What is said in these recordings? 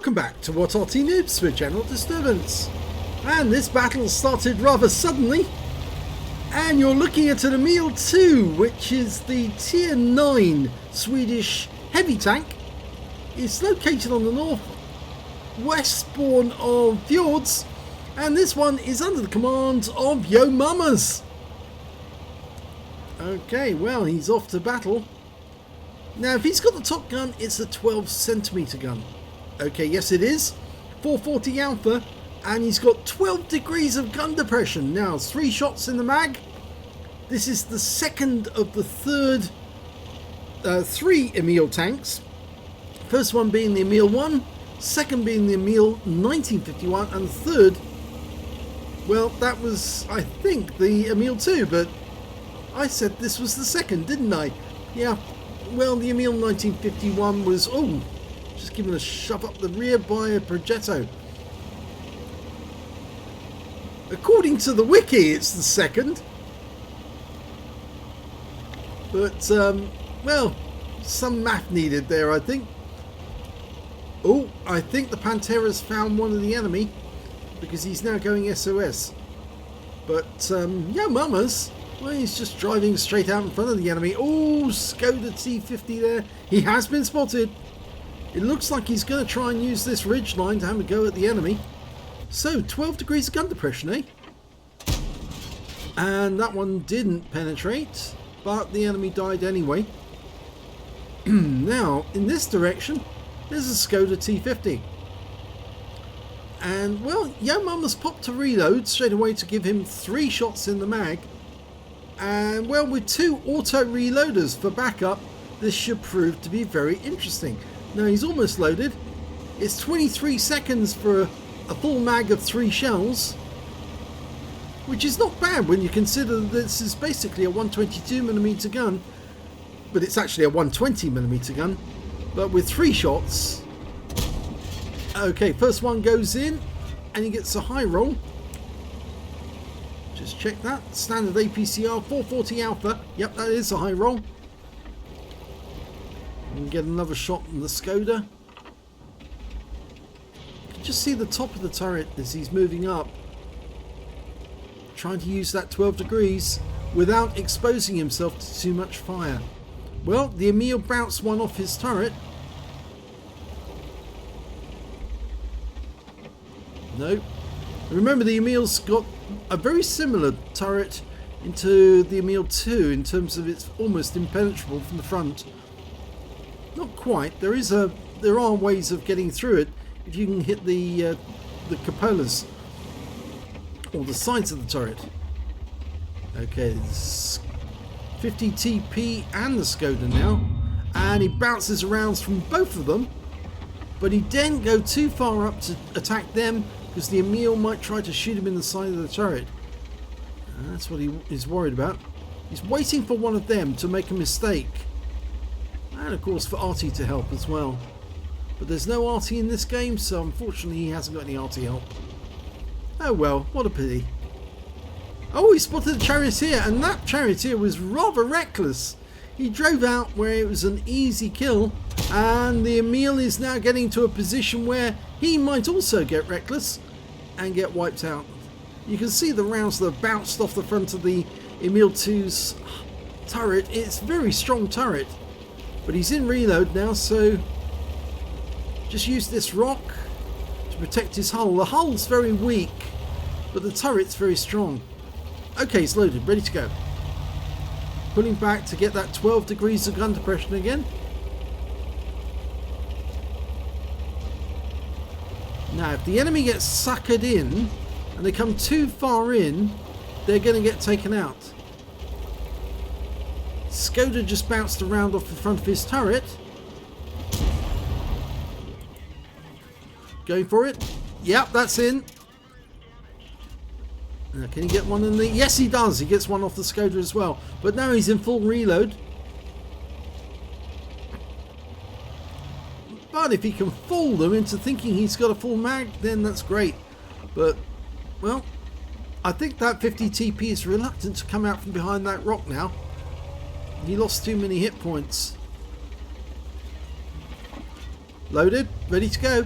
Welcome back to What Arty Noobs with General Disturbance. And this battle started rather suddenly. And you're looking at an Emil II, which is the tier 9 Swedish heavy tank. It's located on the northwest spawn of Fjords. And this one is under the command of YoMamas. Okay, well, he's off to battle. Now, if he's got the top gun, it's a 12cm gun. Okay, yes it is. 440 alpha, and he's got 12 degrees of gun depression. Now, 3 shots in the mag. This is the second of the third 3 Emil tanks. First one being the Emil I, second being the Emil 1951, and the third, well, that was, I think, the Emil II, but I said this was the second, didn't I? Yeah, well, the Emil 1951 was, just given a shove up the rear by a Progetto. According to the wiki, it's the second. But, well, some math needed there, I think. Oh, I think the Pantera's found one of the enemy, because he's now going SOS. But, YoMamas, well, he's just driving straight out in front of the enemy. Oh, Skoda T50 there. He has been spotted. It looks like he's going to try and use this ridge line to have a go at the enemy. So, 12 degrees of gun depression, eh? And that one didn't penetrate, but the enemy died anyway. Now, in this direction, there's a Skoda T50. And, well, YoMamas popped to reload straight away to give him 3 shots in the mag. And, well, with 2 auto reloaders for backup, this should prove to be very interesting. Now, he's almost loaded. It's 23 seconds for a full mag of 3 shells, which is not bad when you consider that this is basically a 122mm gun, but it's actually a 120mm gun, but with 3 shots. Okay, first one goes in, and he gets a high roll. Just check that. Standard APCR, 440 alpha. Yep, that is a high roll. And get another shot from the Skoda. You can just see the top of the turret as he's moving up, trying to use that 12 degrees without exposing himself to too much fire. Well, the Emil bounced one off his turret. No. Remember, the Emil's got a very similar turret into the Emil II in terms of it's almost impenetrable from the front. Not quite. There are ways of getting through it if you can hit the cupolas or the sides of the turret. Okay, this 50 TP and the Skoda now, and he bounces around from both of them, but he didn't go too far up to attack them because the Emil might try to shoot him in the side of the turret. And that's what he is worried about. He's waiting for one of them to make a mistake. And of course for Arty to help as well. But there's no Arty in this game, so unfortunately he hasn't got any Arty help. Oh well, what a pity. Oh, he spotted a charioteer, and that charioteer was rather reckless. He drove out where it was an easy kill, and the Emil is now getting to a position where he might also get reckless and get wiped out. You can see the rounds that have bounced off the front of the Emil II's turret. It's a very strong turret. But he's in reload now, so just use this rock to protect his hull. The hull's very weak, but the turret's very strong. Okay, he's loaded, ready to go. Pulling back to get that 12 degrees of gun depression again. Now, if the enemy gets suckered in and they come too far in, they're going to get taken out. Skoda just bounced around off the front of his turret. Going for it. Yep, that's in. Now, can he get one in the... Yes, he does. He gets one off the Skoda as well. But now he's in full reload. But if he can fool them into thinking he's got a full mag, then that's great. But, well, I think that 50 TP is reluctant to come out from behind that rock now. He lost too many hit points. Loaded, ready to go.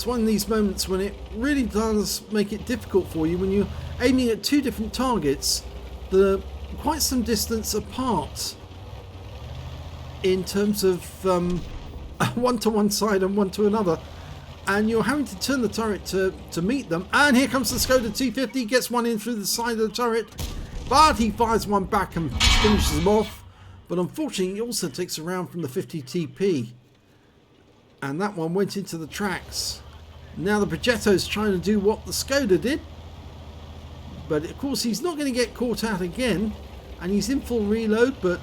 It's one of these moments when it really does make it difficult for you when you're aiming at two different targets that are quite some distance apart in terms of one to one side and one to another, and you're having to turn the turret to meet them. And here comes the Skoda 250, gets one in through the side of the turret, but he fires one back and finishes him off. But unfortunately he also takes a round from the 50 TP, and that one went into the tracks. Now the Progetto's trying to do what the Skoda did, but of course he's not going to get caught out again, and he's in full reload. But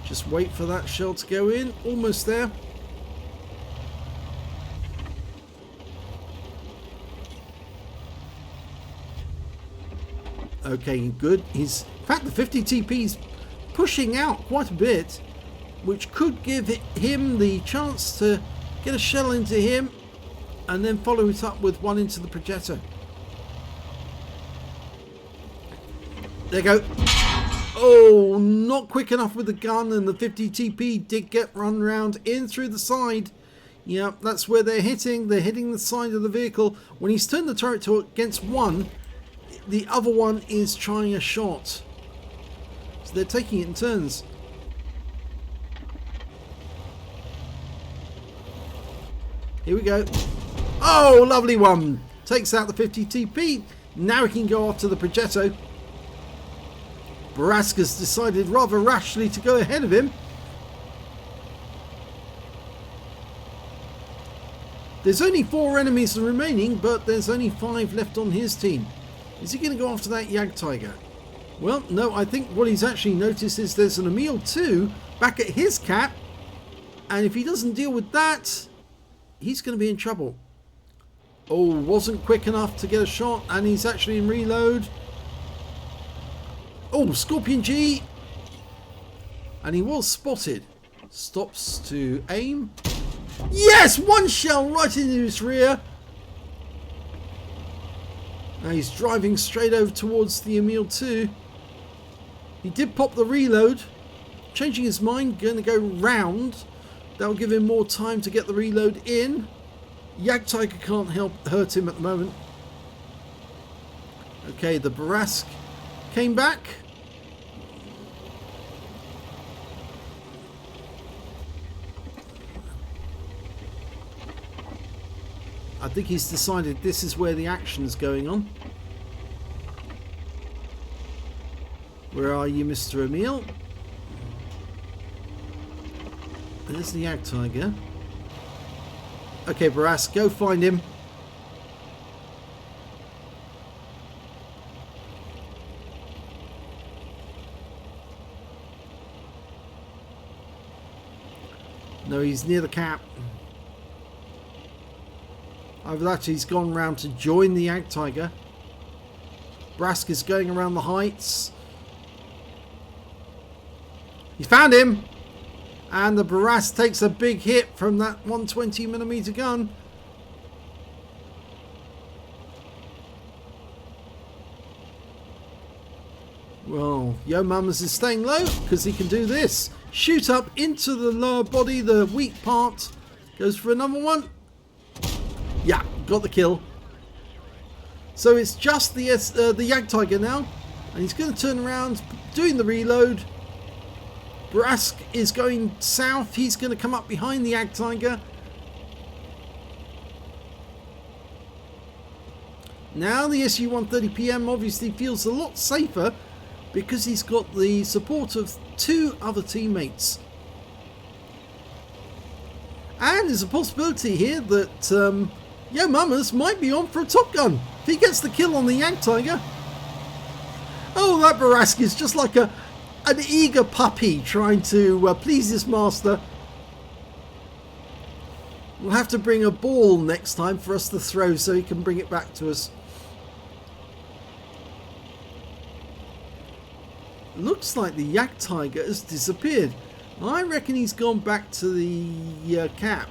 just wait for that shell to go in. Almost there. Okay, good. In fact, the 50 TP's pushing out quite a bit, which could give him the chance to get a shell into him and then follow it up with one into the Progetto. There you go. Oh, not quick enough with the gun, and the 50 TP did get run round in through the side. Yeah, that's where they're hitting. They're hitting the side of the vehicle. When he's turned the turret against one, the other one is trying a shot. So they're taking it in turns. Here we go. Oh, lovely one. Takes out the 50 TP. Now he can go after the Progetto. Baraska's decided rather rashly to go ahead of him. There's only 4 enemies remaining, but there's only 5 left on his team. Is he going to go after that Jagdtiger? Well, no, I think what he's actually noticed is there's an Emil II back at his cap, and if he doesn't deal with that, he's going to be in trouble. Oh, wasn't quick enough to get a shot, and he's actually in reload. Oh, Scorpion G, and he was spotted. Stops to aim. Yes, one shell right into his rear. Now he's driving straight over towards the Emil II. He did pop the reload, changing his mind, going to go round. That'll give him more time to get the reload in. Jagdtiger can't hurt him at the moment. Okay, the Barask came back. I think he's decided this is where the action's going on. Where are you, Mr. Emil? There's the Jagdtiger. Okay, Barask, go find him. No, he's near the cap. Either that, he's gone round to join the Jagdtiger. Barask is going around the heights. He found him! And the Barask takes a big hit from that 120mm gun. Well, YoMamas is staying low because he can do this. Shoot up into the lower body, the weak part. Goes for another one. Yeah, got the kill. So it's just the Jagdtiger now, and he's going to turn around, doing the reload. Barask is going south. He's going to come up behind the Jagdtiger. Now the SU-130PM obviously feels a lot safer because he's got the support of 2 other teammates. And there's a possibility here that YoMamas might be on for a Top Gun if he gets the kill on the Jagdtiger. Oh, that Barask is just like an eager puppy trying to please his master. We'll have to bring a ball next time for us to throw so he can bring it back to us. Looks like the Jagdtiger has disappeared. I reckon he's gone back to the cap.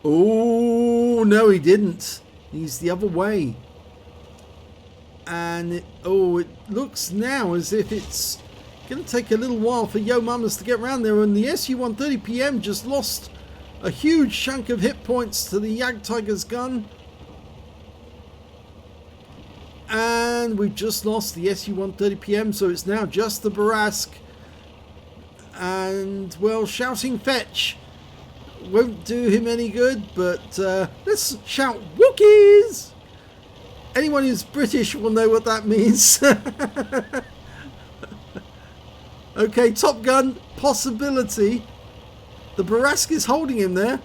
Oh, no, he didn't. He's the other way. And it looks now as if it's Going to take a little while for YoMamas to get around there, and the SU-130 PM just lost a huge chunk of hit points to the Jagdtiger's gun. And we've just lost the SU-130 PM, so it's now just the Barask. And, well, shouting fetch won't do him any good, but let's shout Wookiees! Anyone who's British will know what that means. Okay, Top Gun, possibility. The Barask is holding him there.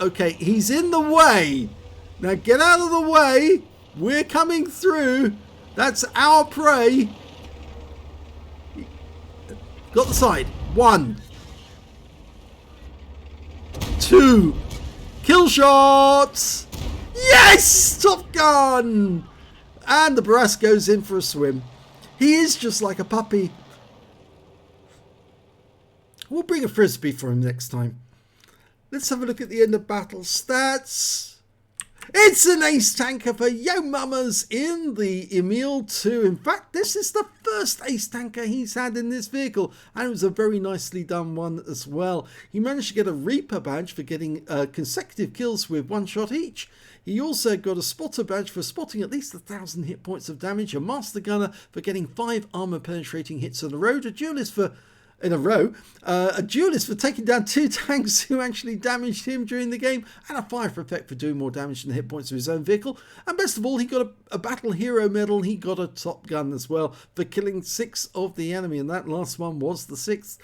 Okay, he's in the way. Now get out of the way. We're coming through. That's our prey. Got the side. 1, 2. Kill shots. Yes! Top Gun! And the Barask goes in for a swim. He is just like a puppy. We'll bring a frisbee for him next time. Let's have a look at the end of battle stats. It's an ace tanker for YoMamas in the Emil II. In fact, this is the first ace tanker he's had in this vehicle, and it was a very nicely done one as well. He managed to get a Reaper badge for getting consecutive kills with 1 shot each. He also got a Spotter badge for spotting at least 1,000 hit points of damage, a Master Gunner for getting 5 armor penetrating hits in a row, a duelist for taking down 2 tanks who actually damaged him during the game, and a fire effect for doing more damage than the hit points of his own vehicle. And best of all, he got a Battle Hero medal. He got a Top Gun as well for killing 6 of the enemy, and that last one was the 6th.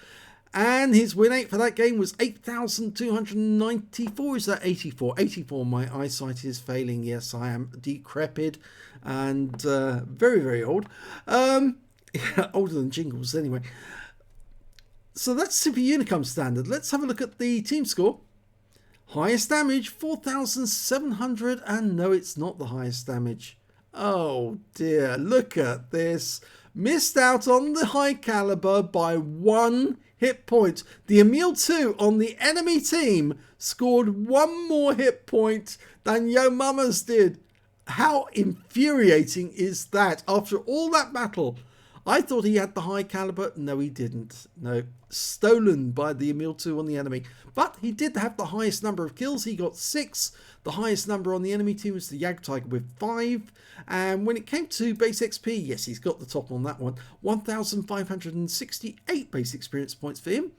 And his win rate for that game was 8,294. Is that 84? 84. My eyesight is failing. Yes, I am decrepit and very, very old. Older than Jingles anyway. So that's Super Unicum standard. Let's have a look at the team score. Highest damage, 4,700. And no, it's not the highest damage. Oh dear, look at this. Missed out on the high caliber by 1 hit point. The Emil II on the enemy team scored 1 more hit point than YoMamas did. How infuriating is that? After all that battle, I thought he had the high caliber. No, he didn't. No, stolen by the Emil II on the enemy. But he did have the highest number of kills. He got 6. The highest number on the enemy team was the Jagdtiger with 5. And when it came to base XP, yes, he's got the top on that one. 1,568 base experience points for him.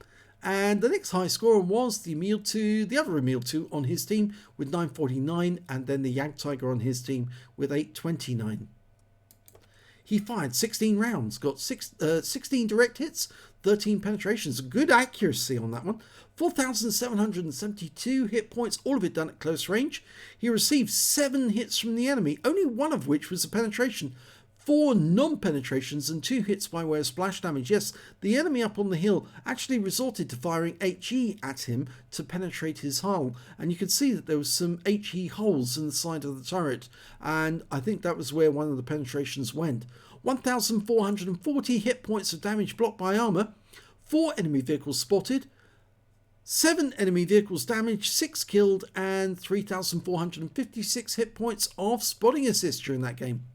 And the next high scorer was the Emil II, the other Emil II on his team with 949. And then the Jagdtiger on his team with 829. He fired 16 rounds, got 16 direct hits, 13 penetrations. Good accuracy on that one. 4,772 hit points, all of it done at close range. He received 7 hits from the enemy, only one of which was a penetration. 4 non-penetrations and 2 hits by way of splash damage. Yes, the enemy up on the hill actually resorted to firing HE at him to penetrate his hull. And you could see that there was some HE holes in the side of the turret. And I think that was where one of the penetrations went. 1,440 hit points of damage blocked by armor. 4 enemy vehicles spotted. 7 enemy vehicles damaged, 6 killed, and 3,456 hit points of spotting assist during that game.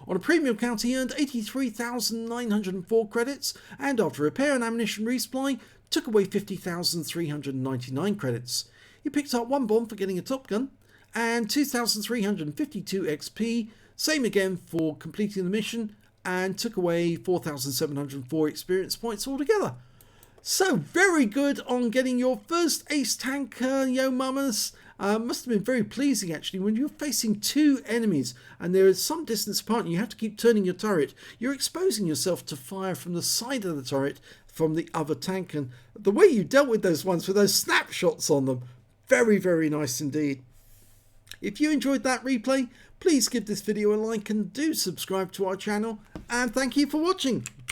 On a premium count, he earned 83,904 credits, and after repair and ammunition resupply, took away 50,399 credits. He picked up 1 bomb for getting a Top Gun, and 2,352 XP, same again for completing the mission, and took away 4,704 experience points altogether. So very good on getting your first ace tanker, YoMamas. Must have been very pleasing actually when you're facing 2 enemies and there is some distance apart and you have to keep turning your turret. You're exposing yourself to fire from the side of the turret from the other tank, and the way you dealt with those ones with those snapshots on them, very, very nice indeed. If you enjoyed that replay, please give this video a like and do subscribe to our channel, and thank you for watching.